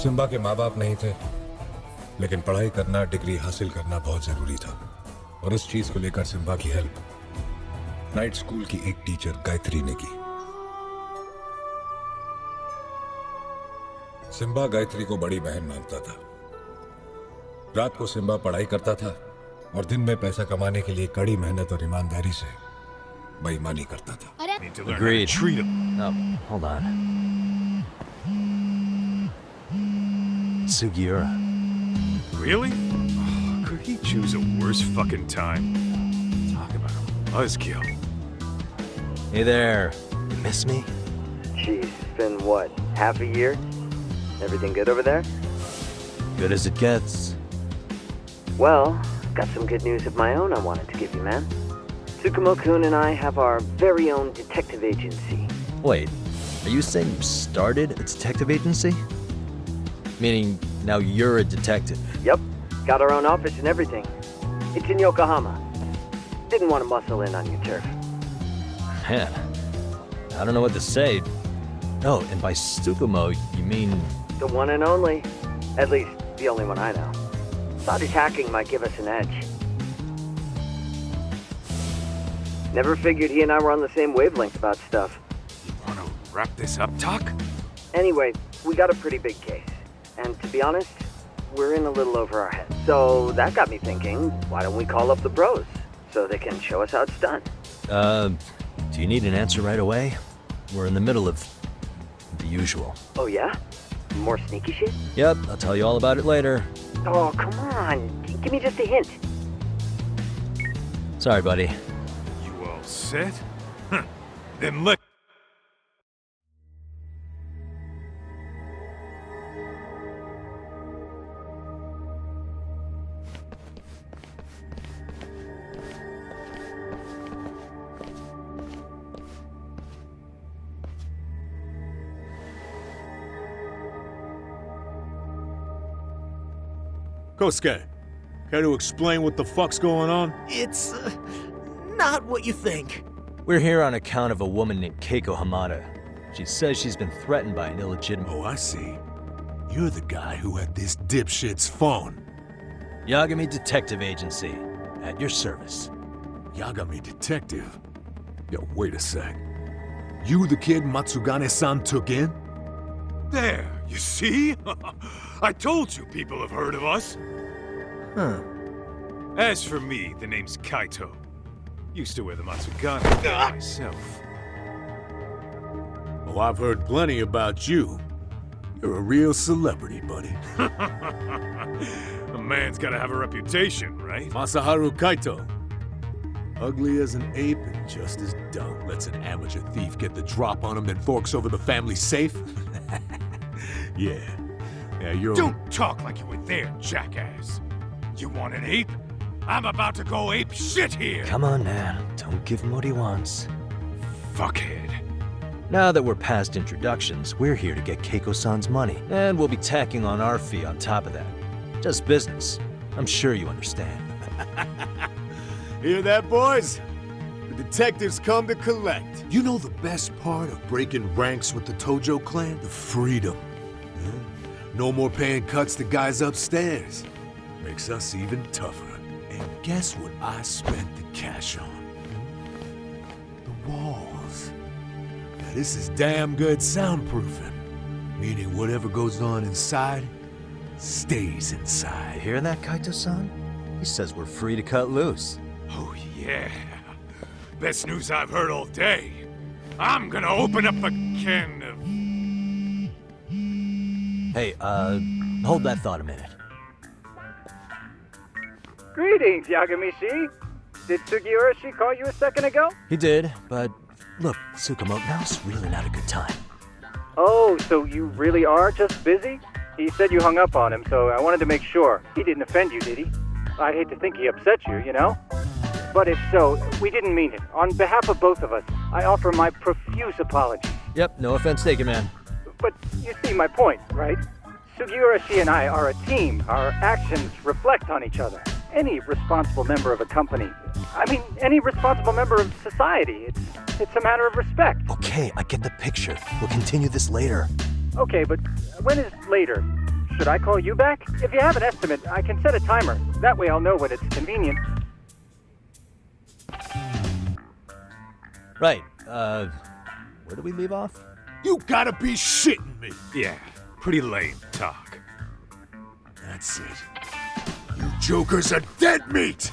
Simba के माँ बाप नहीं थे, लेकिन पढ़ाई करना, डिग्री हासिल करना बहुत जरूरी था। और इस चीज को लेकर सिम्बा की हेल्प नाइट स्कूल की एक टीचर गायत्री ने की। सिम्बा गायत्री को बड़ी बहन मानता था। रात को सिम्बा पढ़ाई करता था और दिन में पैसा कमाने के लिए कड़ी मेहनत और ईमानदारी से बेईमानी करता था। Agreed. Oh, hold on. Sugiura. Really? Oh, could he choose a worse fucking time? Talk about him. Buzzkill. Hey there. You miss me? Jeez, it's been what, half a year? Everything good over there? Good as it gets. Well, got some good news of my own I wanted to give you, man. Tsukomo-kun and I have our very own detective agency. Wait, are you saying you started a detective agency? Meaning now you're a detective? Yep, got our own office and everything. It's in Yokohama. Didn't want to muscle in on your turf. Man, I don't know what to say. Oh, and by Tsukomo, you mean... The one and only. At least, the only one I know. Thought his hacking might give us an edge. Never figured he and I were on the same wavelength about stuff. You want to wrap this up, Talk? Anyway, we got a pretty big case. And to be honest, we're in a little over our heads. So that got me thinking, why don't we call up the bros so they can show us how it's done? Do you need an answer right away? We're in the middle of the usual. Oh yeah? More sneaky shit? Yep, I'll tell you all about it later. Oh, come on. Give me just a hint. Sorry, buddy. You all set? Huh. Then let... Kosuke, care to explain what the fuck's going on? It's not what you think. We're here on account of a woman named Keiko Hamada. She says she's been threatened by an illegitimate... Oh, I see. You're the guy who had this dipshit's phone. Yagami Detective Agency. At your service. Yagami Detective? Yo, wait a sec. You the kid Matsugane-san took in? There, you see? I told you people have heard of us. Huh. As for me, the name's Kaito. Used to wear the Matsugane myself. Oh, I've heard plenty about you. You're a real celebrity, buddy. A man's gotta have a reputation, right? Masaharu Kaito. Ugly as an ape and just as dumb. Lets an amateur thief get the drop on him, then forks over the family safe. Yeah. Yeah, you're... Don't talk like you were there, jackass. You want an ape? I'm about to go ape shit here! Come on, man. Don't give him what he wants. Fuckhead. Now that we're past introductions, we're here to get Keiko-san's money. And we'll be tacking on our fee on top of that. Just business. I'm sure you understand. Hear that, boys? The detectives come to collect. You know the best part of breaking ranks with the Tojo clan? The freedom. Yeah? No more paying cuts to guys upstairs. Makes us even tougher. And guess what I spent the cash on? The walls. Now this is damn good soundproofing. Meaning whatever goes on inside, stays inside. You hear that, Kaito-san? He says we're free to cut loose. Oh yeah. Best news I've heard all day. I'm gonna open up a can of... Hey, hold that thought a minute. Greetings, Yagami-shi. Did Sugiura-shi call you a second ago? He did, but look, Tsukomo, now's really not a good time. Oh, so you really are just busy? He said you hung up on him, so I wanted to make sure. He didn't offend you, did he? I'd hate to think he upset you, you know? But if so, we didn't mean it. On behalf of both of us, I offer my profuse apologies. Yep, no offense taken, man. But you see my point, right? Sugiura-shi and I are a team. Our actions reflect on each other. Any responsible member of a company, any responsible member of society, it's a matter of respect. Okay, I get the picture. We'll continue this later. Okay, but when is later? Should I call you back? If you have an estimate, I can set a timer. That way I'll know when it's convenient. Right, where do we leave off? You gotta be shitting me! Yeah, pretty lame talk. That's it. You jokers are dead meat!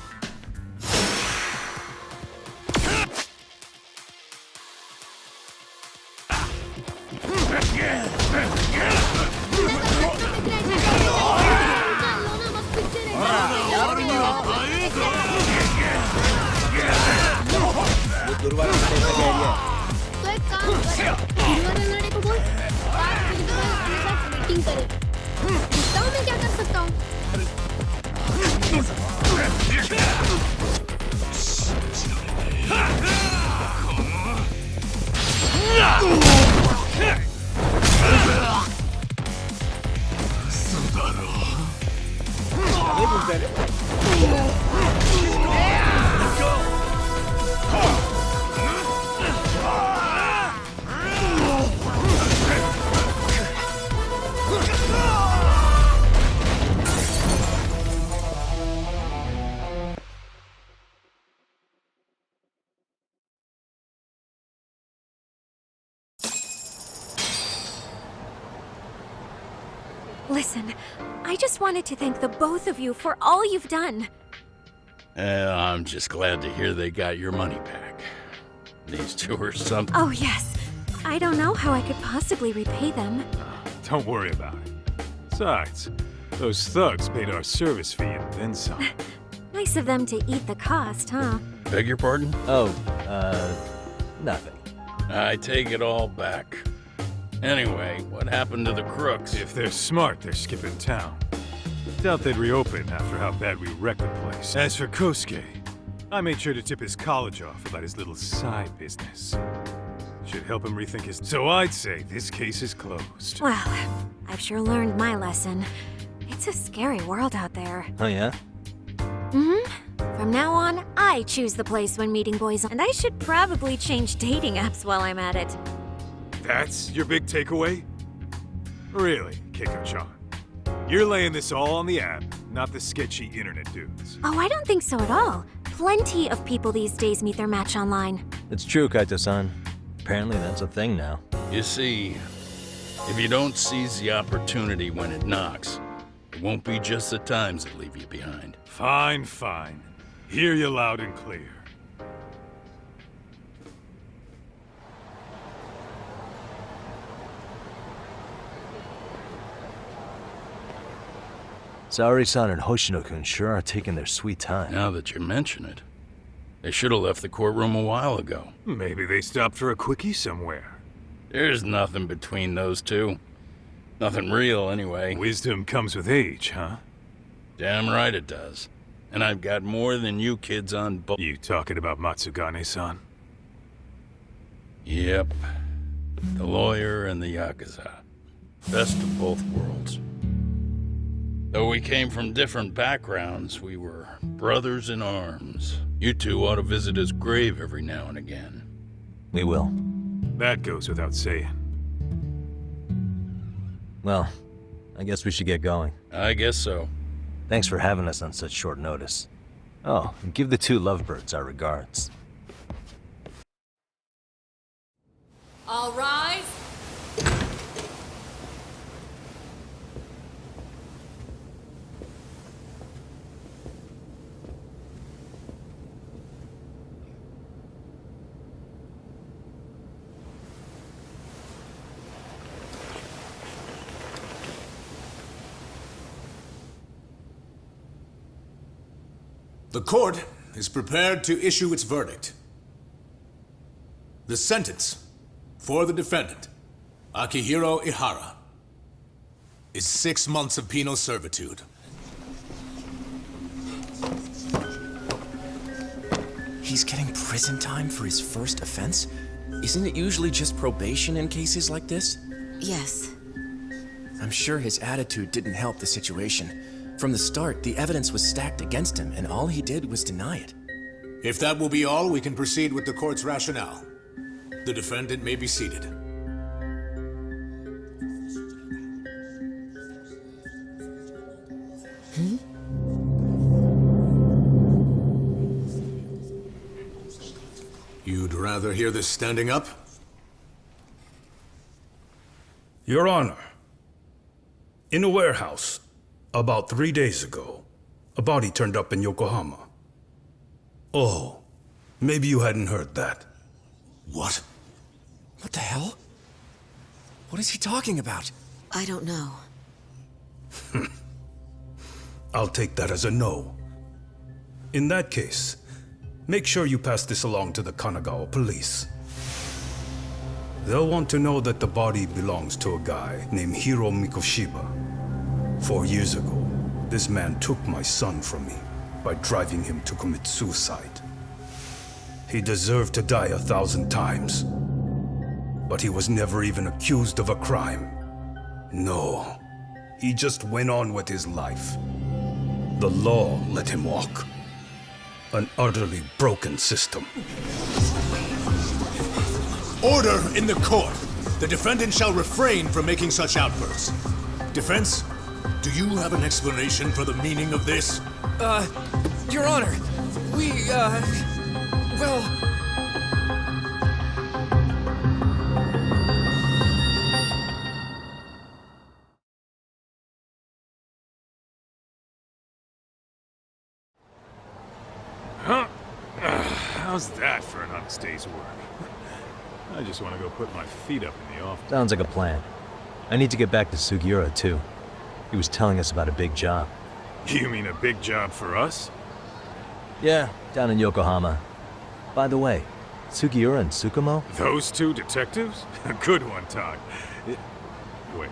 तो एक काम कर गुरुवार लड़े को बोल 5 बजे तक अपने साथ मीटिंग करे देखता हूँ मैं क्या कर सकता हूँ Listen, I just wanted to thank the both of you for all you've done. I'm just glad to hear they got your money back. These two are something. Oh, yes. I don't know how I could possibly repay them. Don't worry about it. Besides, those thugs paid our service fee and then some. Nice of them to eat the cost, huh? Beg your pardon? Oh, nothing. I take it all back. Anyway, what happened to the crooks? If they're smart, they're skipping town. Doubt they'd reopen after how bad we wrecked the place. As for Kosuke, I made sure to tip his college off about his little side business. Should help him rethink his... So I'd say this case is closed. Well, I've sure learned my lesson. It's a scary world out there. Oh, yeah? Mm-hmm. From now on, I choose the place when meeting boys, and I should probably change dating apps while I'm at it. That's your big takeaway? Really, Keiko-chan? You're laying this all on the app, not the sketchy internet dudes. Oh, I don't think so at all. Plenty of people these days meet their match online. It's true, Kaito-san. Apparently that's a thing now. You see, if you don't seize the opportunity when it knocks, it won't be just the times that leave you behind. Fine, fine. Hear you loud and clear. Saori-san and Hoshino-kun sure are taking their sweet time. Now that you mention it, they should have left the courtroom a while ago. Maybe they stopped for a quickie somewhere. There's nothing between those two. Nothing real, anyway. Wisdom comes with age, huh? Damn right it does. And I've got more than you kids on both. You talking about Matsugane-san? Yep. The lawyer and the Yakuza. Best of both worlds. Though we came from different backgrounds, we were brothers in arms. You two ought to visit his grave every now and again. We will. That goes without saying. Well, I guess we should get going. I guess so. Thanks for having us on such short notice. Oh, and give the two lovebirds our regards. All rise. The court is prepared to issue its verdict. The sentence for the defendant, Akihiro Ehara, is 6 months of penal servitude. He's getting prison time for his first offense? Isn't it usually just probation in cases like this? Yes. I'm sure his attitude didn't help the situation. From the start, the evidence was stacked against him, and all he did was deny it. If that will be all, we can proceed with the court's rationale. The defendant may be seated. You'd rather hear this standing up? Your Honor, in a warehouse, about 3 days ago, a body turned up in Yokohama. Oh, maybe you hadn't heard that. What? What the hell? What is he talking about? I don't know. I'll take that as a no. In that case, make sure you pass this along to the Kanagawa police. They'll want to know that the body belongs to a guy named Hiro Mikoshiba. 4 years ago, this man took my son from me by driving him to commit suicide. He deserved to die 1,000 times, but he was never even accused of a crime. No, he just went on with his life. The law let him walk. An utterly broken system. Order in the court! The defendant shall refrain from making such outbursts. Defense, do you have an explanation for the meaning of this? Your Honor, well... Huh? How's that for an honest day's work? I just want to go put my feet up in the office. Sounds like a plan. I need to get back to Sugiura, too. He was telling us about a big job. You mean a big job for us? Yeah, down in Yokohama. By the way, Sugiura and Tsukomo? Those two detectives? A good one, Todd. Wait,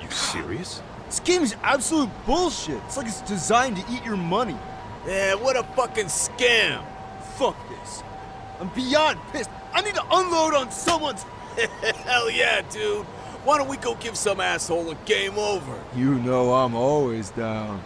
you serious? This game is absolute bullshit. It's like it's designed to eat your money. Yeah, what a fucking scam! Fuck this. I'm beyond pissed. I need to unload on someone's... Hell yeah, dude! Why don't we go give some asshole a game over? You know I'm always down.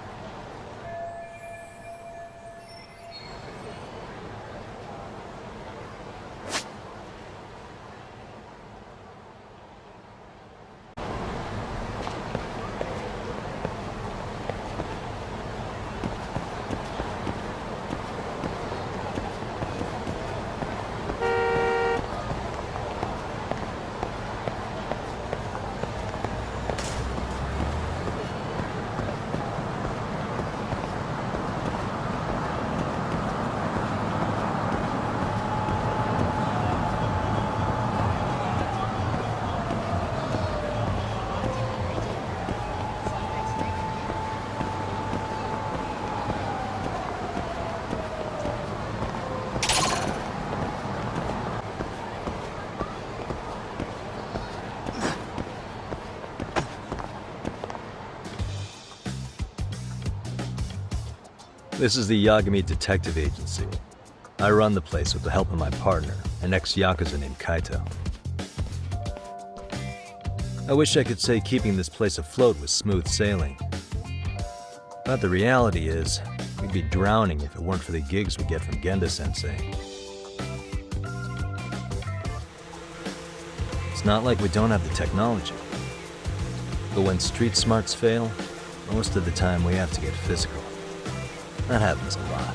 This is the Yagami Detective Agency. I run the place with the help of my partner, an ex-Yakuza named Kaito. I wish I could say keeping this place afloat was smooth sailing. But the reality is, we'd be drowning if it weren't for the gigs we get from Genda-sensei. It's not like we don't have the technology. But when street smarts fail, most of the time we have to get physical. That happens a lot.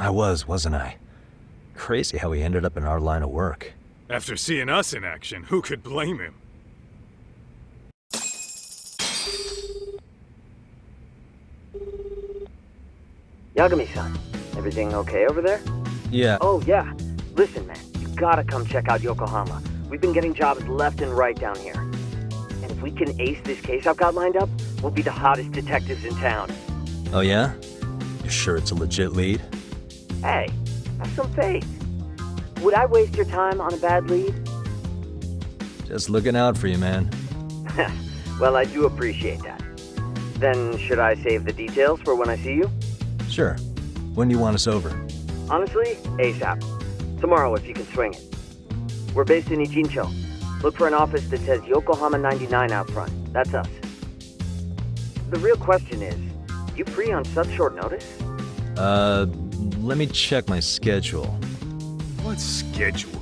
I was, wasn't I? Crazy how he ended up in our line of work. After seeing us in action, who could blame him? Yagami-san, everything okay over there? Yeah. Oh, yeah. Listen, man, you gotta come check out Yokohama. We've been getting jobs left and right down here. And if we can ace this case I've got lined up, we'll be the hottest detectives in town. Oh yeah? You sure it's a legit lead? Hey, have some faith. Would I waste your time on a bad lead? Just looking out for you, man. Well, I do appreciate that. Then should I save the details for when I see you? Sure. When do you want us over? Honestly, ASAP. Tomorrow if you can swing it. We're based in Ijincho. Look for an office that says Yokohama 99 out front. That's us. The real question is, you free on such short notice? Let me check my schedule. What schedule?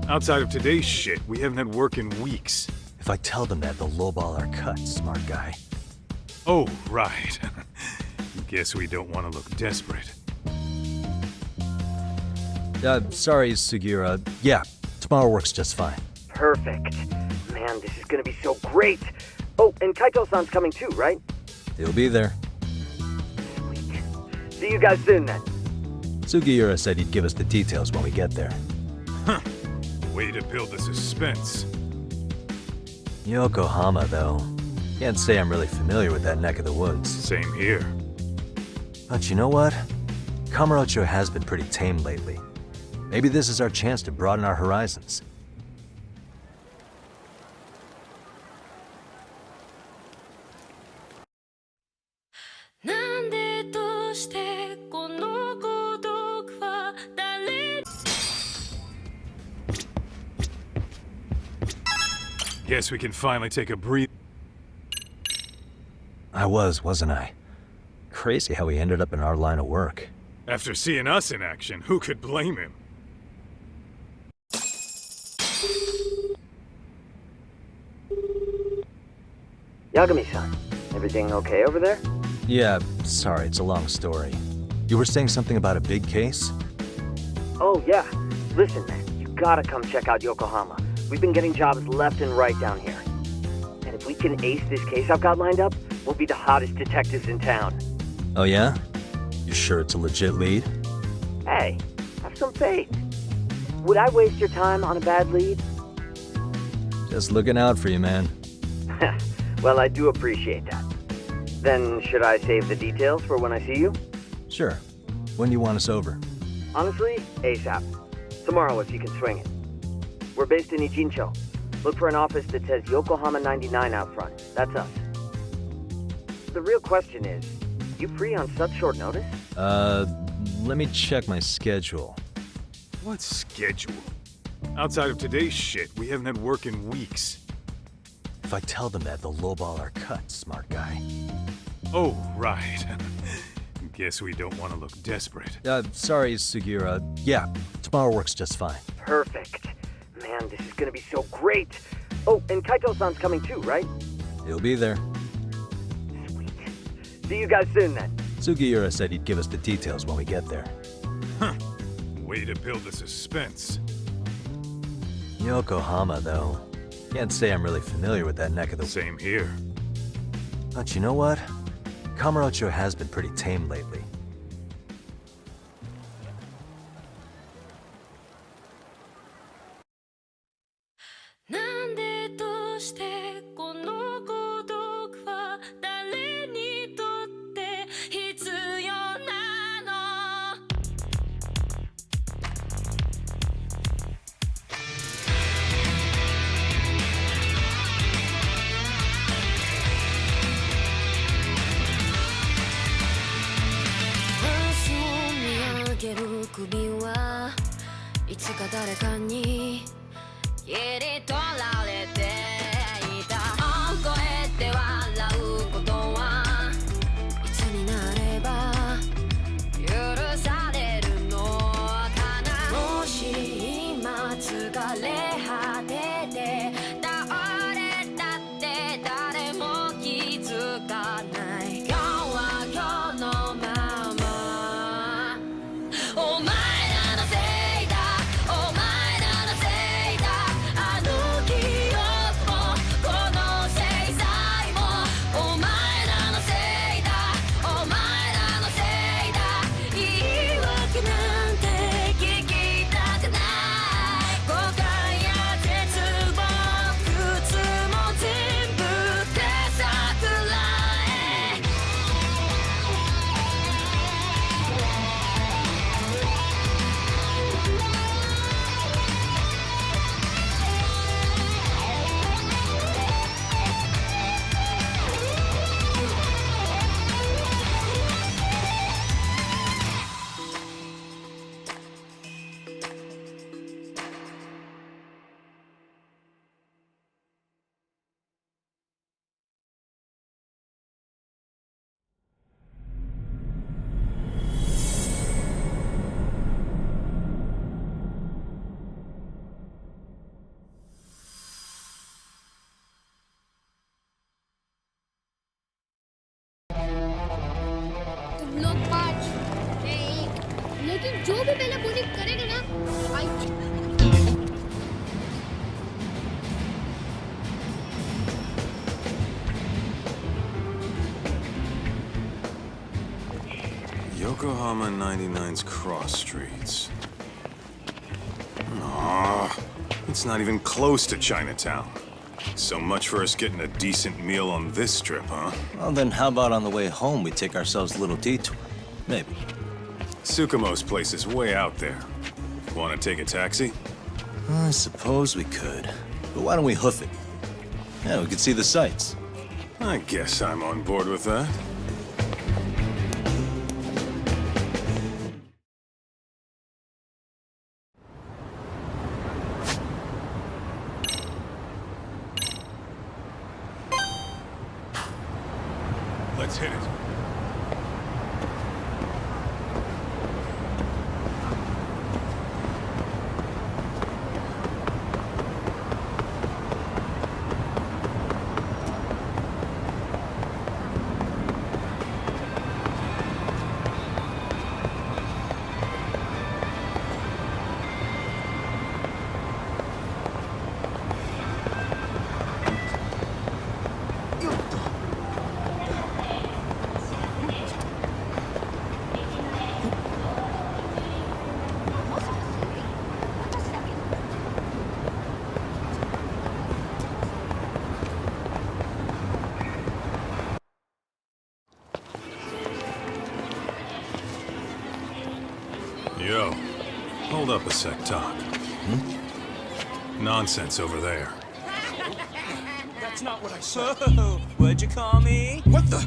Outside of today's shit, we haven't had work in weeks. If I tell them that, they'll lowball our cut, smart guy. Oh, right. Guess we don't want to look desperate. Sorry, Sugiura. Yeah, tomorrow works just fine. Perfect. Man, this is gonna be so great. Oh, and Kaito-san's coming too, right? He'll be there. Sweet. See you guys soon then. Sugiura said he'd give us the details when we get there. Huh. Way to build the suspense. Yokohama, though. Can't say I'm really familiar with that neck of the woods. Same here. But you know what? Kamurocho has been pretty tame lately. Maybe this is our chance to broaden our horizons. Guess we can finally take a breath. I was, wasn't I? Crazy how he ended up in our line of work. After seeing us in action, who could blame him? Yagami-san, everything okay over there? Yeah, sorry, it's a long story. You were saying something about a big case? Oh, yeah. Listen, man, you gotta come check out Yokohama. We've been getting jobs left and right down here. And if we can ace this case I've got lined up, we'll be the hottest detectives in town. Oh yeah? You sure it's a legit lead? Hey, have some faith. Would I waste your time on a bad lead? Just looking out for you, man. Well, I do appreciate that. Then should I save the details for when I see you? Sure. When do you want us over? Honestly, ASAP. Tomorrow if you can swing it. We're based in Ijincho. Look for an office that says Yokohama 99 out front. That's us. The real question is, you free on such short notice? Let me check my schedule. What schedule? Outside of today's shit, we haven't had work in weeks. If I tell them that, they'll lowball our cut, smart guy. Oh, right. Guess we don't want to look desperate. Sorry, Sugiura. Yeah, tomorrow works just fine. Perfect. Man, this is gonna be so great. Oh, and Kaito-san's coming too, right? He'll be there. Sweet. See you guys soon then. Sugiura said he'd give us the details when we get there. Huh. Way to build the suspense. Yokohama, though. Can't say I'm really familiar with that neck of the... Same here. But you know what? Kamurocho has been pretty tame lately. लेकिन जो भी पहले बुली करेगा ना Yokohama 99's cross streets. Aw, it's not even close to Chinatown. So much for us getting a decent meal on this strip, huh? Well, then how about on the way home we take ourselves a little detour? Maybe. Tsukomo's place is way out there. Want to take a taxi? I suppose we could. But why don't we hoof it? Yeah, we could see the sights. I guess I'm on board with that. Let's hit it. Yo, hold up a sec, Doc. Nonsense over there. That's not what I said. What'd you call me? What the?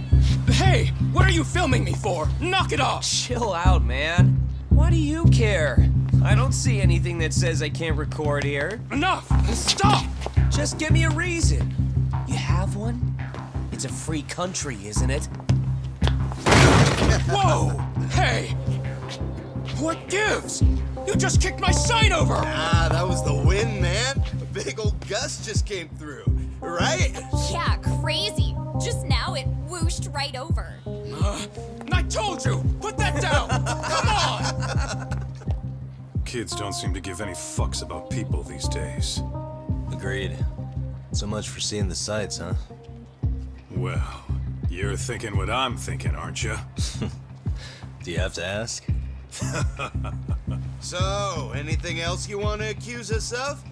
Hey, what are you filming me for? Knock it off! Chill out, man. Why do you care? I don't see anything that says I can't record here. Enough! Stop! Just give me a reason. You have one? It's a free country, isn't it? Whoa! Hey! What gives? You just kicked my sign over! Ah, that was the wind, man. A big old gust just came through, right? Yeah, crazy. Just now it whooshed right over. I told you! Put that down! Come on! Kids don't seem to give any fucks about people these days. Agreed. So much for seeing the sights, huh? Well, you're thinking what I'm thinking, aren't you? Do you have to ask? So, anything else you want to accuse us of?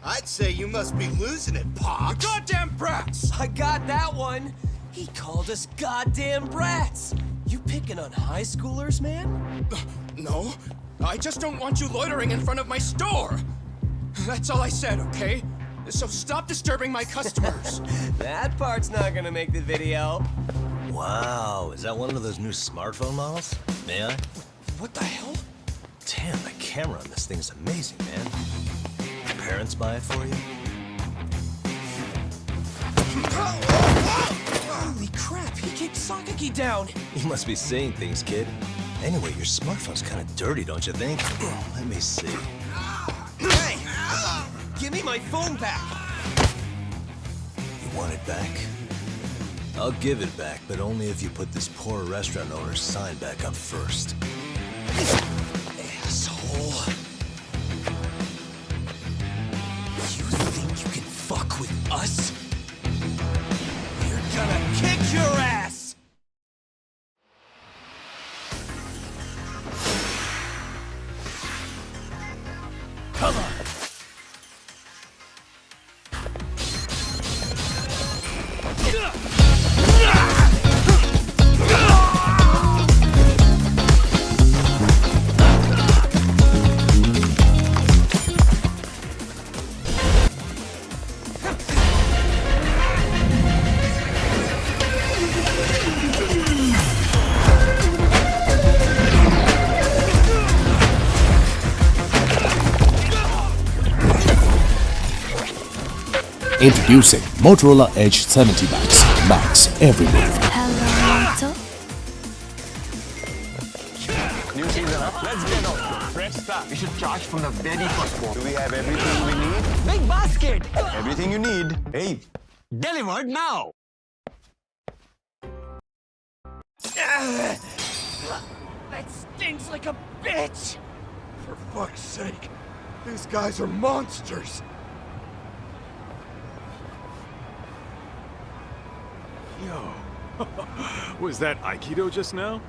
I'd say you must be losing it, Pops. You goddamn brats! I got that one. He called us goddamn brats. You picking on high schoolers, man? No, I just don't want you loitering in front of my store. That's all I said, okay? So stop disturbing my customers. That part's not gonna make the video. Wow, is that one of those new smartphone models? May I? What the hell? Damn, the camera on this thing's amazing, man. Your parents buy it for you? Holy crap, he kicked Sakaki down. You must be seeing things, kid. Anyway, your smartphone's kind of dirty, don't you think? Let me see. Hey! Give me my phone back! You want it back? I'll give it back, but only if you put this poor restaurant owner's sign back up first. Asshole. You think you can fuck with us? We're gonna kick your ass! Come on! Introducing Motorola Edge 70 Max. Max everywhere. Hello, New season, huh? Let's get on. Fresh stuff. We should charge from the very first one. Do we have everything we need? Big basket. Everything you need. Hey, delivered now. Let's stings like a bitch! For fuck's sake, these guys are monsters! Yo, was that Aikido just now?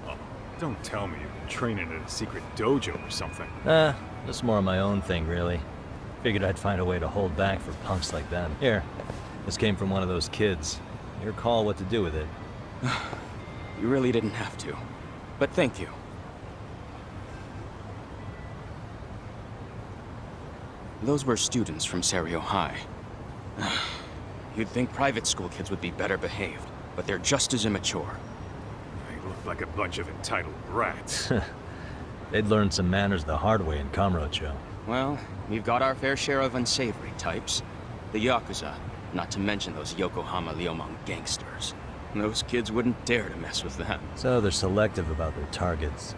Oh, don't tell me you've been training at a secret dojo or something. That's more of my own thing, really. Figured I'd find a way to hold back for punks like them. Here, this came from one of those kids. Your call what to do with it. You really didn't have to. But thank you. Those were students from Serio High. You'd think private school kids would be better behaved, but they're just as immature. They look like a bunch of entitled brats. They'd learned some manners the hard way in Kamurocho. Well, we've got our fair share of unsavory types. The Yakuza, not to mention those Yokohama Liumang gangsters. Those kids wouldn't dare to mess with them. So they're selective about their targets.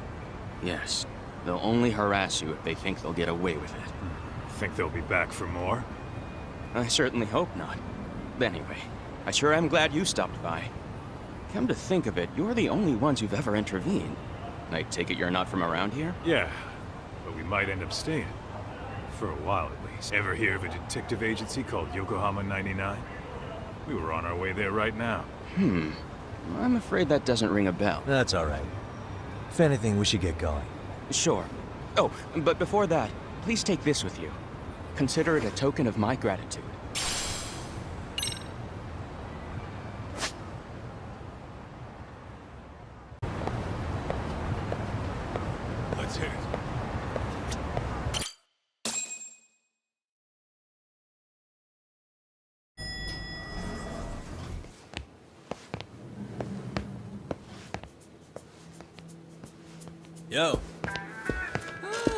Yes. They'll only harass you if they think they'll get away with it. Think they'll be back for more? I certainly hope not. Anyway, I sure am glad you stopped by. Come to think of it, you're the only ones who've ever intervened. I take it you're not from around here? Yeah, but we might end up staying. For a while, at least. Ever hear of a detective agency called Yokohama 99? We were on our way there right now. I'm afraid that doesn't ring a bell. That's all right. If anything, we should get going. Sure. Oh, but before that, please take this with you. Consider it a token of my gratitude. Let's hit it. Yo.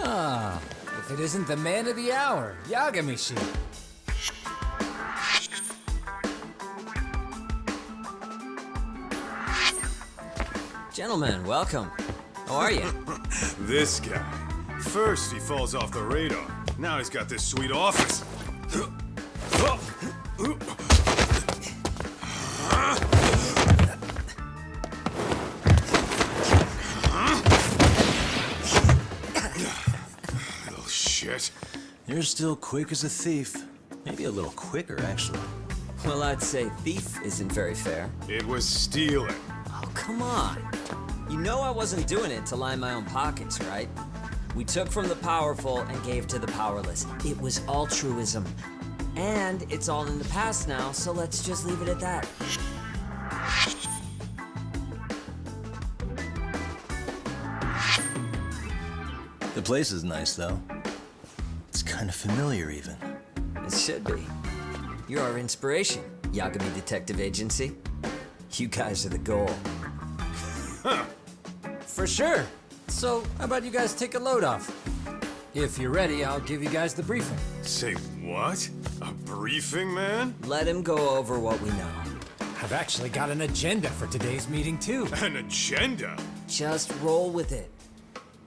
Ah, if it isn't the man of the hour, Yagami-shi. Gentlemen, welcome. How are you? This guy. First he falls off the radar. Now he's got this sweet office. Little shit. You're still quick as a thief. Maybe a little quicker, actually. Well, I'd say thief isn't very fair. It was stealing. Oh, come on. You know I wasn't doing it to line my own pockets, right? We took from the powerful and gave to the powerless. It was altruism. And it's all in the past now, so let's just leave it at that. The place is nice, though. It's kind of familiar, even. It should be. You're our inspiration, Yagami Detective Agency. You guys are the goal. For sure. So, how about you guys take a load off? If you're ready, I'll give you guys the briefing. Say what? A briefing, man? Let him go over what we know. I've actually got an agenda for today's meeting, too. An agenda? Just roll with it.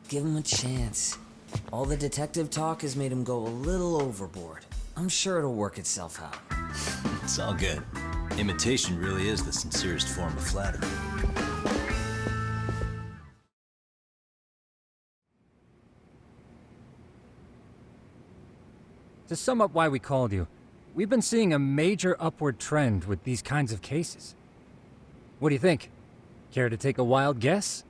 Give him a chance. All the detective talk has made him go a little overboard. I'm sure it'll work itself out. It's all good. Imitation really is the sincerest form of flattery. To sum up why we called you, we've been seeing a major upward trend with these kinds of cases. What do you think? Care to take a wild guess?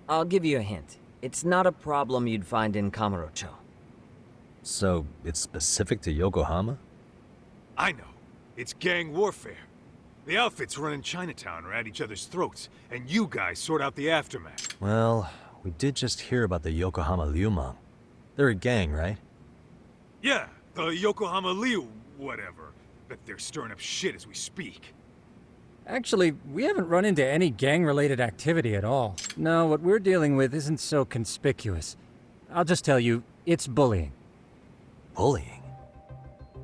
I'll give you a hint. It's not a problem you'd find in Kamurocho. So, it's specific to Yokohama? I know. It's gang warfare. The outfits running Chinatown are at each other's throats, and you guys sort out the aftermath. Well, we did just hear about the Yokohama Liumang. They're a gang, right? Yeah, the Yokohama Liu, whatever. Bet they're stirring up shit as we speak. Actually, we haven't run into any gang-related activity at all. No, what we're dealing with isn't so conspicuous. I'll just tell you, it's bullying. Bullying?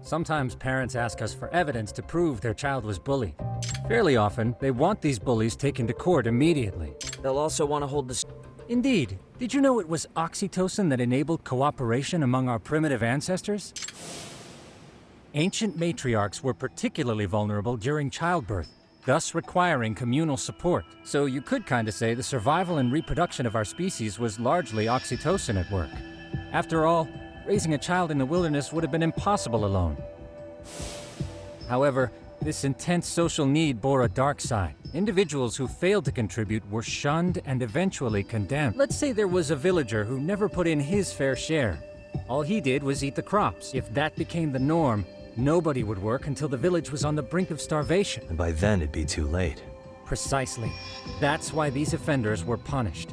Sometimes parents ask us for evidence to prove their child was bullied. Fairly often, they want these bullies taken to court immediately. They'll also want to hold the... Indeed. Did you know it was oxytocin that enabled cooperation among our primitive ancestors? Ancient matriarchs were particularly vulnerable during childbirth. thus requiring communal support. So you could kinda say the survival and reproduction of our species was largely oxytocin at work. After all, raising a child in the wilderness would have been impossible alone. However, this intense social need bore a dark side. Individuals who failed to contribute were shunned and eventually condemned. Let's say there was a villager who never put in his fair share. All he did was eat the crops. If that became the norm, nobody would work until the village was on the brink of starvation. And by then it'd be too late. Precisely. That's why these offenders were punished.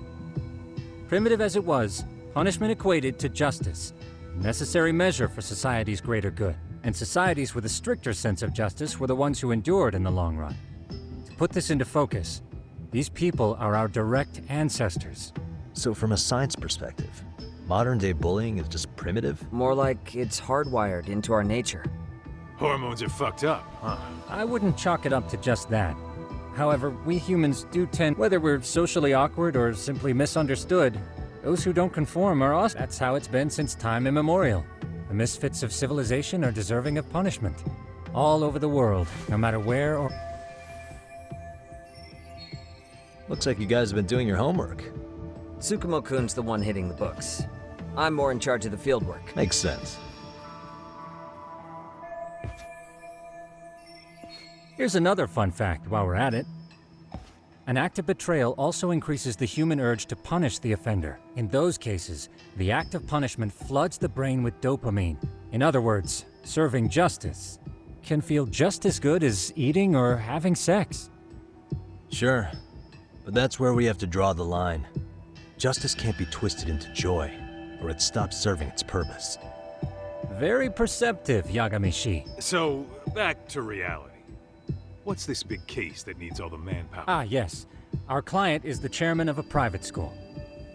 Primitive as it was, punishment equated to justice, a necessary measure for society's greater good. And societies with a stricter sense of justice were the ones who endured in the long run. To put this into focus, these people are our direct ancestors. So from a science perspective, modern-day bullying is just primitive? More like it's hardwired into our nature. Hormones are fucked up, huh? I wouldn't chalk it up to just that. However, we humans do tend, whether we're socially awkward or simply misunderstood, those who don't conform are us. That's how it's been since time immemorial. The misfits of civilization are deserving of punishment. All over the world, no matter where or... Looks like you guys have been doing your homework. Tsukomo-kun's the one hitting the books. I'm more in charge of the fieldwork. Makes sense. Here's another fun fact while we're at it. An act of betrayal also increases the human urge to punish the offender. In those cases, the act of punishment floods the brain with dopamine. In other words, serving justice can feel just as good as eating or having sex. Sure, but that's where we have to draw the line. Justice can't be twisted into joy, or it stops serving its purpose. Very perceptive, Yagami-shi. So, back to reality. What's this big case that needs all the manpower? Ah, yes. Our client is the chairman of a private school.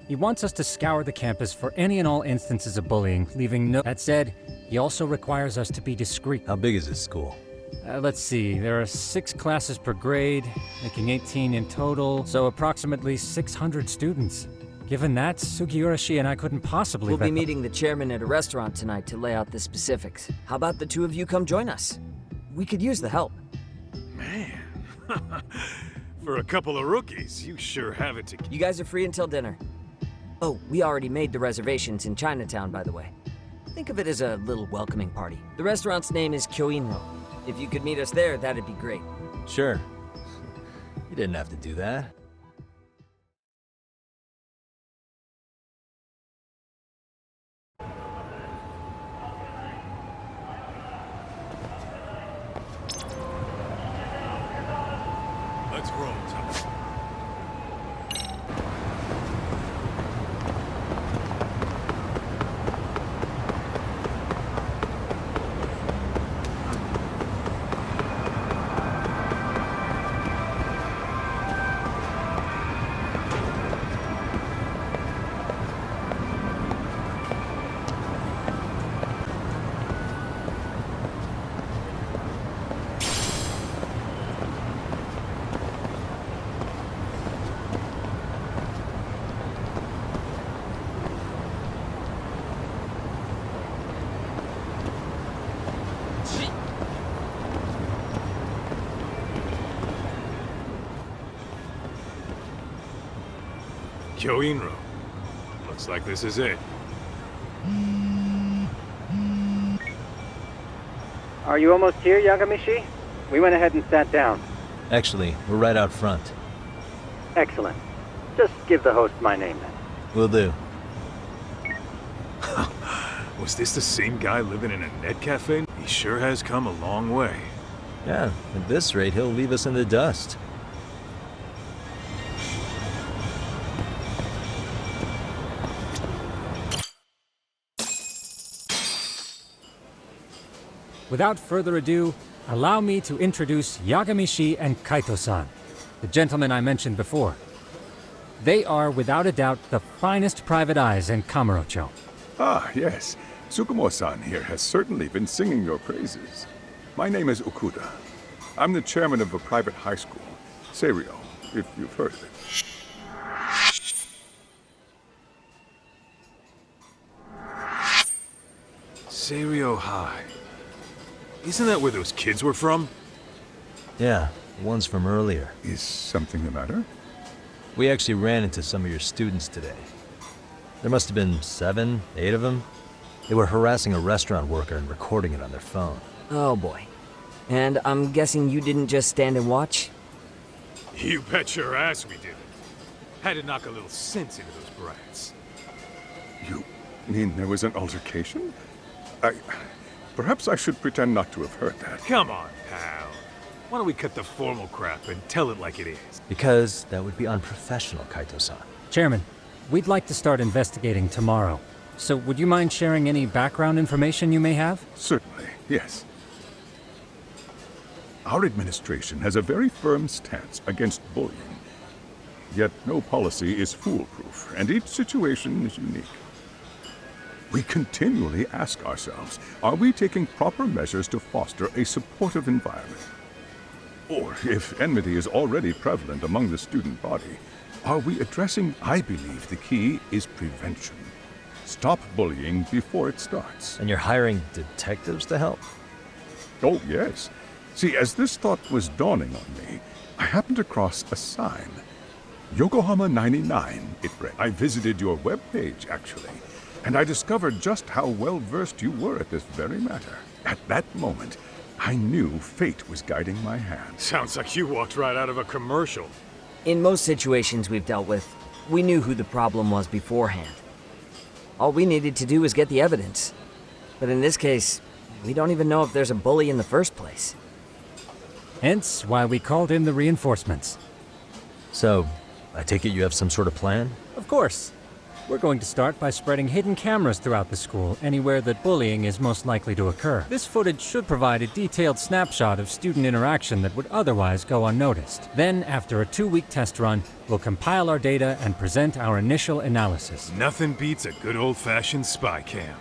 He wants us to scour the campus for any and all instances of bullying, leaving no... That said, he also requires us to be discreet. How big is this school? Let's see, there are 6 classes per grade, making 18 in total, so approximately 600 students. Given that, Sugiura-shi and I couldn't possibly... We'll be meeting the chairman at a restaurant tonight to lay out the specifics. How about the two of you come join us? We could use the help. Man, for a couple of rookies, you sure have it to... You guys are free until dinner. Oh, we already made the reservations in Chinatown, by the way. Think of it as a little welcoming party. The restaurant's name is Kyoinro. If you could meet us there, that'd be great. Sure. You didn't have to do that. Let's roll, Tom. Kyoinro. Looks like this is it. Are you almost here, Yagami-shi? We went ahead and sat down. Actually, we're right out front. Excellent. Just give the host my name then. Will do. Was this the same guy living in a net cafe? He sure has come a long way. Yeah, at this rate, he'll leave us in the dust. Without further ado, allow me to introduce Yagami-shi and Kaito-san, the gentlemen I mentioned before. They are, without a doubt, the finest private eyes in Kamurocho. Ah, yes. Tsukomo-san here has certainly been singing your praises. My name is Okuda. I'm the chairman of a private high school, Seiryo, if you've heard of it. Seiryo High. Isn't that where those kids were from? Yeah, The ones from earlier. Is something the matter? We actually ran into some of your students today. There must have been 7, 8 of them. They were harassing a restaurant worker and recording it on their phone. Oh boy. And I'm guessing you didn't just stand and watch? You bet your ass we did. Had to knock a little sense into those brats. You mean there was an altercation? Perhaps I should pretend not to have heard that. Come on, pal. Why don't we cut the formal crap and tell it like it is? Because that would be unprofessional, Kaito-san. Chairman, we'd like to start investigating tomorrow. So would you mind sharing any background information you may have? Certainly, yes. Our administration has a very firm stance against bullying. Yet no policy is foolproof, and each situation is unique. We continually ask ourselves, are we taking proper measures to foster a supportive environment? Or, if enmity is already prevalent among the student body, are we addressing? I believe the key is prevention. Stop bullying before it starts. And you're hiring detectives to help? Oh, yes. See, as this thought was dawning on me, I happened across a sign. Yokohama 99, it read. I visited your webpage, actually, and I discovered just how well-versed you were at this very matter. At that moment, I knew fate was guiding my hand. Sounds like you walked right out of a commercial. In most situations we've dealt with, we knew who the problem was beforehand. All we needed to do was get the evidence. But in this case, we don't even know if there's a bully in the first place. Hence why we called in the reinforcements. So, I take it you have some sort of plan? Of course. We're going to start by spreading hidden cameras throughout the school, anywhere that bullying is most likely to occur. This footage should provide a detailed snapshot of student interaction that would otherwise go unnoticed. Then, after a 2-week test run, we'll compile our data and present our initial analysis. Nothing beats a good old-fashioned spy cam.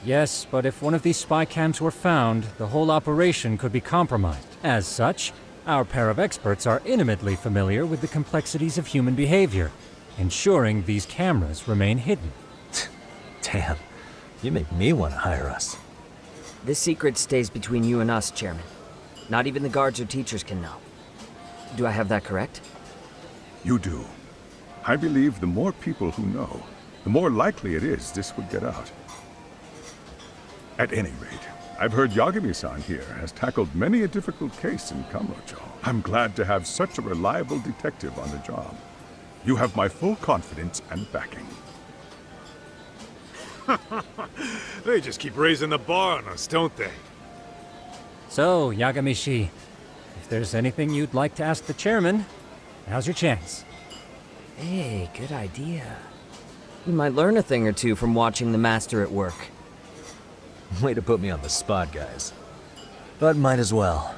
Yes, but if one of these spy cams were found, the whole operation could be compromised. As such, our pair of experts are intimately familiar with the complexities of human behavior, ensuring these cameras remain hidden. Damn, you make me want to hire us. This secret stays between you and us, Chairman. Not even the guards or teachers can know. Do I have that correct? You do. I believe the more people who know, the more likely it is this would get out. At any rate, I've heard Yagami-san here has tackled many a difficult case in Kamurocho. I'm glad to have such a reliable detective on the job. You have my full confidence and backing. They just keep raising the bar on us, don't they? So, Yagami-shi, if there's anything you'd like to ask the chairman, now's your chance. Hey, good idea. You might learn a thing or two from watching the master at work. Way to put me on the spot, guys. But might as well.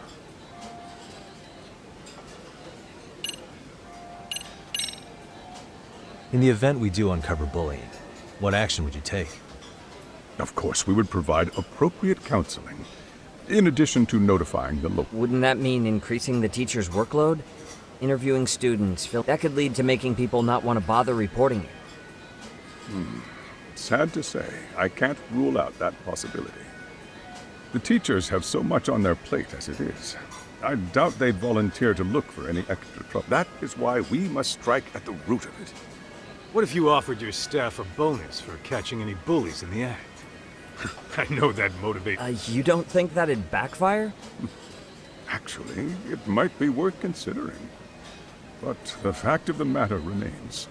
In the event we do uncover bullying, what action would you take? Of course, we would provide appropriate counseling, in addition to notifying the local. Wouldn't that mean increasing the teacher's workload? Interviewing students, that could lead to making people not want to bother reporting it. Sad to say, I can't rule out that possibility. The teachers have so much on their plate as it is. I doubt they'd volunteer to look for any extra trouble. That is why we must strike at the root of it. What if you offered your staff a bonus for catching any bullies in the act? I know that'd motivate... You don't think that'd backfire? Actually, it might be worth considering. But the fact of the matter remains,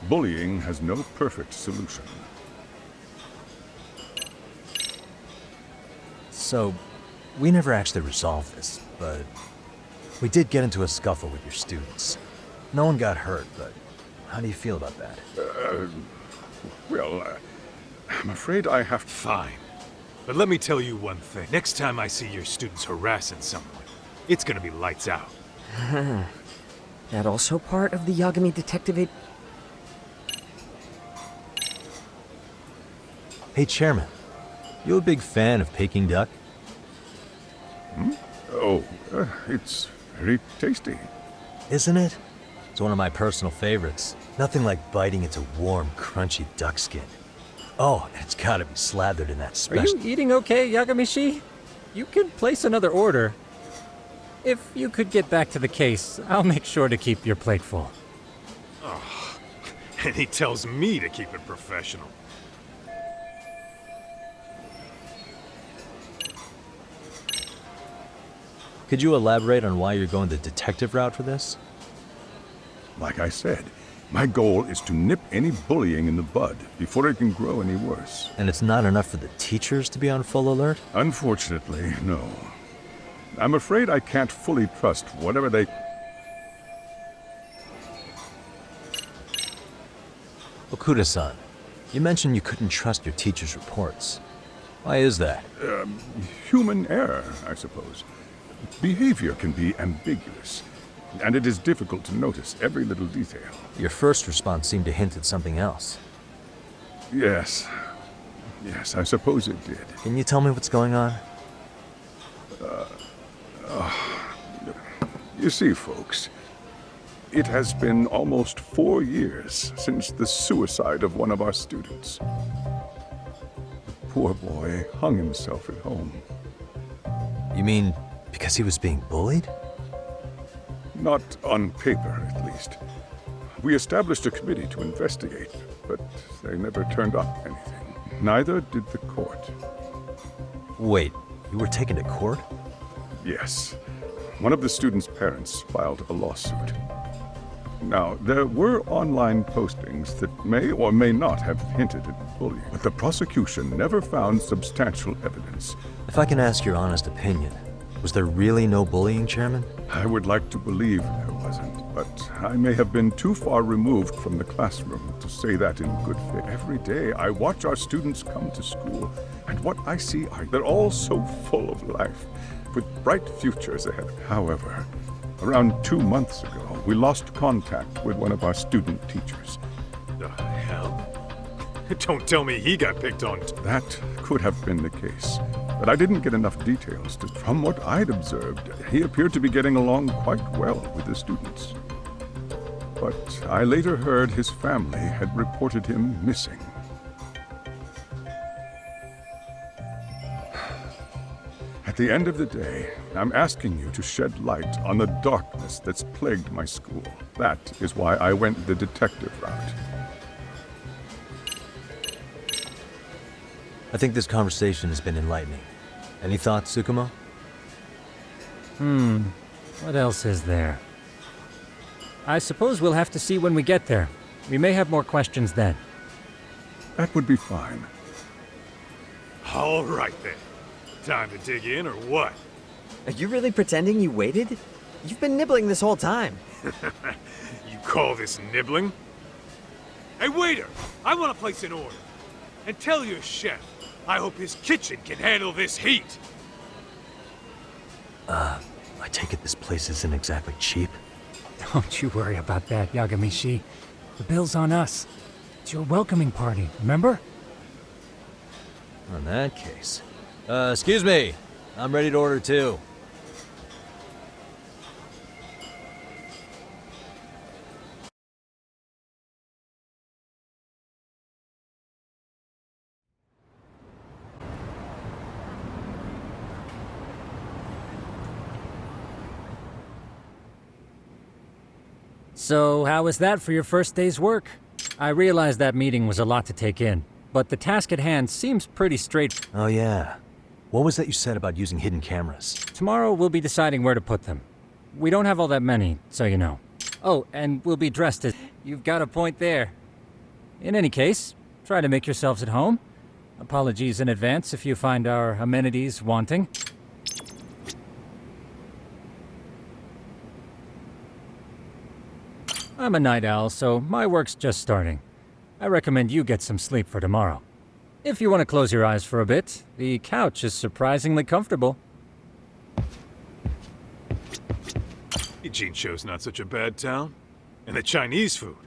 bullying has no perfect solution. So, we never actually resolved this, but we did get into a scuffle with your students. No one got hurt, but how do you feel about that? I'm afraid I have to... Fine. But let me tell you one thing. Next time I see your students harassing someone, it's gonna be lights out. That also part of the Yagami detective... Hey, Chairman. You a big fan of Peking duck? It's very tasty. Isn't it? It's one of my personal favorites. Nothing like biting into warm, crunchy duck skin. Oh, and it's gotta be slathered in that special... Are you eating okay, Yagami-shi? You can place another order. If you could get back to the case, I'll make sure to keep your plate full. Oh, and he tells me to keep it professional. Could you elaborate on why you're going the detective route for this? Like I said, my goal is to nip any bullying in the bud before it can grow any worse. And it's not enough for the teachers to be on full alert? Unfortunately, no. I'm afraid I can't fully trust whatever they... Okuda-san, you mentioned you couldn't trust your teacher's reports. Why is that? Human error, I suppose. Behavior can be ambiguous, and it is difficult to notice every little detail. Your first response seemed to hint at something else. Yes. Yes, I suppose it did. Can you tell me what's going on? You see, folks, it has been almost 4 years since the suicide of one of our students. The poor boy hung himself at home. You mean because he was being bullied? Not on paper, at least. We established a committee to investigate, but they never turned up anything. Neither did the court. Wait, you were taken to court? Yes. One of the students' parents filed a lawsuit. Now, there were online postings that may or may not have hinted at bullying, but the prosecution never found substantial evidence. If I can ask your honest opinion, was there really no bullying, Chairman? I would like to believe there wasn't, but I may have been too far removed from the classroom to say that in good faith. Every day, I watch our students come to school, and what I see are they're all so full of life, with bright futures ahead. However, around 2 months ago, we lost contact with one of our student teachers. The hell? Don't tell me he got picked on. That could have been the case, but I didn't get enough details. From what I'd observed, he appeared to be getting along quite well with the students. But I later heard his family had reported him missing. At the end of the day, I'm asking you to shed light on the darkness that's plagued my school. That is why I went the detective route. I think this conversation has been enlightening. Any thoughts, Tsukomo? What else is there? I suppose we'll have to see when we get there. We may have more questions then. That would be fine. All right then. Time to dig in or what? Are you really pretending you waited? You've been nibbling this whole time. You call this nibbling? Hey waiter, I want to place an order. And tell your chef, I hope his kitchen can handle this heat. I take it this place isn't exactly cheap? Don't you worry about that, Yagami-shi. The bill's on us. It's your welcoming party, remember? In that case... excuse me. I'm ready to order too. So, how was that for your first day's work? I realized that meeting was a lot to take in, but the task at hand seems pretty straight. Oh yeah. What was that you said about using hidden cameras? Tomorrow we'll be deciding where to put them. We don't have all that many, so you know. Oh, and we'll be dressed as... You've got a point there. In any case, try to make yourselves at home. Apologies in advance if you find our amenities wanting. I'm a night owl, so my work's just starting. I recommend you get some sleep for tomorrow. If you want to close your eyes for a bit, the couch is surprisingly comfortable. Jincho's not such a bad town. And the Chinese food,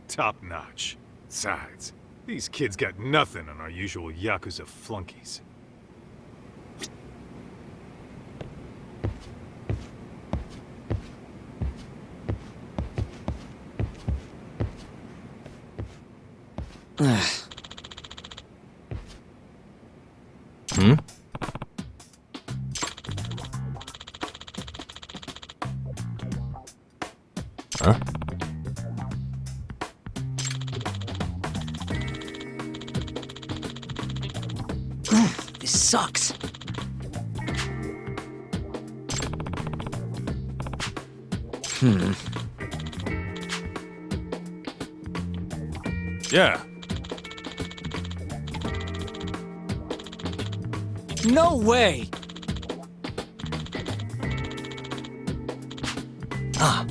top notch. Besides, these kids got nothing on our usual Yakuza flunkies. Huh? This sucks. Yeah. No way! Ah.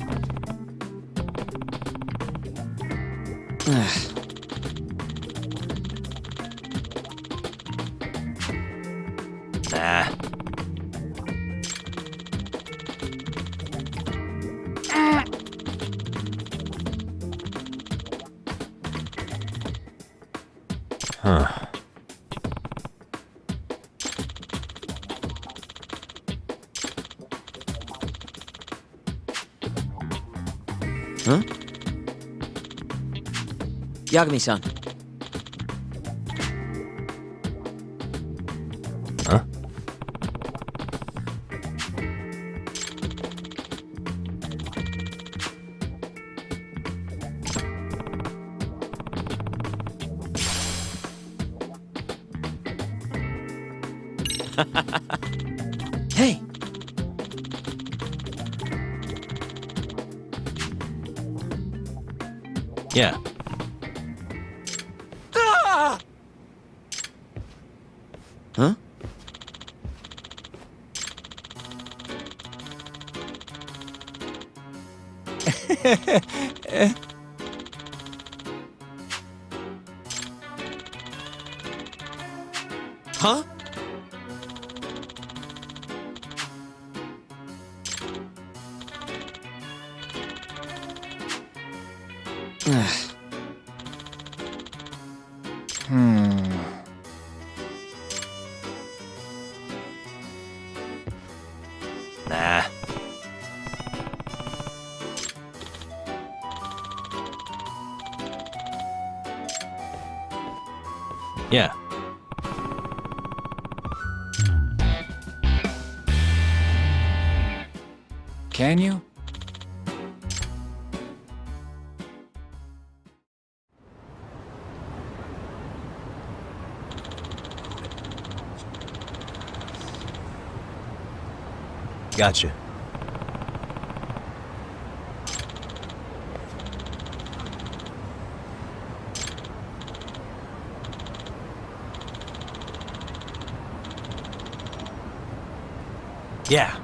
Nah. Huh. Huh? Yagami-san. Huh? Hey! Yeah. Ah! Huh? Huh? Nah. Yeah. Can you? Gotcha. Yeah.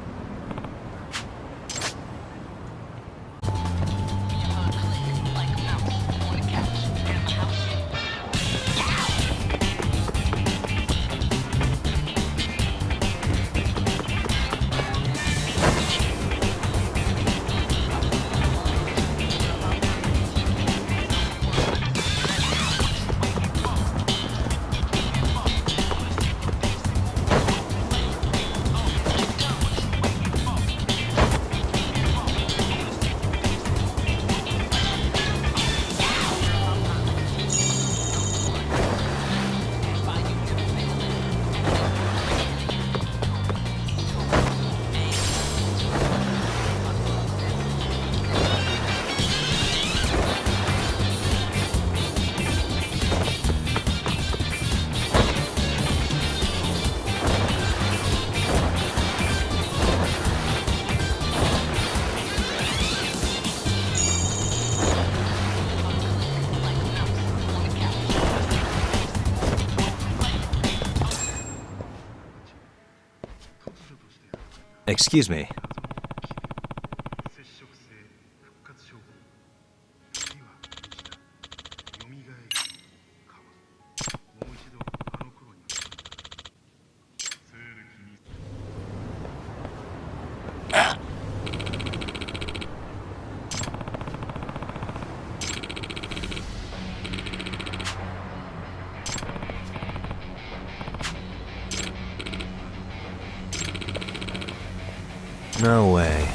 Excuse me. No way.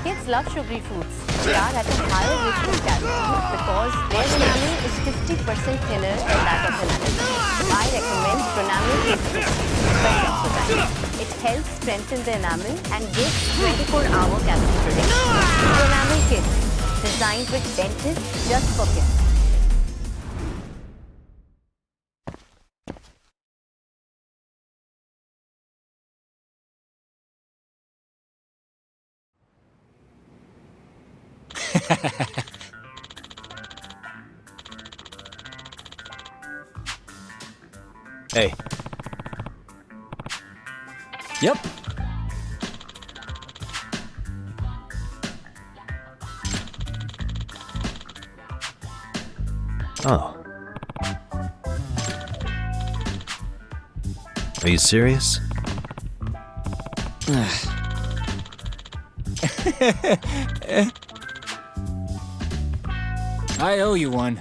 It's Kids love sugary foods. They are at a higher risk of calories because their enamel is 50% thinner than that of an adult. I recommend Pronamel Kids Biscuits. It helps strengthen the enamel and gives 24-hour cavity protection. Pronamel Kids, designed with dentists just for kids. Hey. Yep. Oh. Are you serious? I owe you one.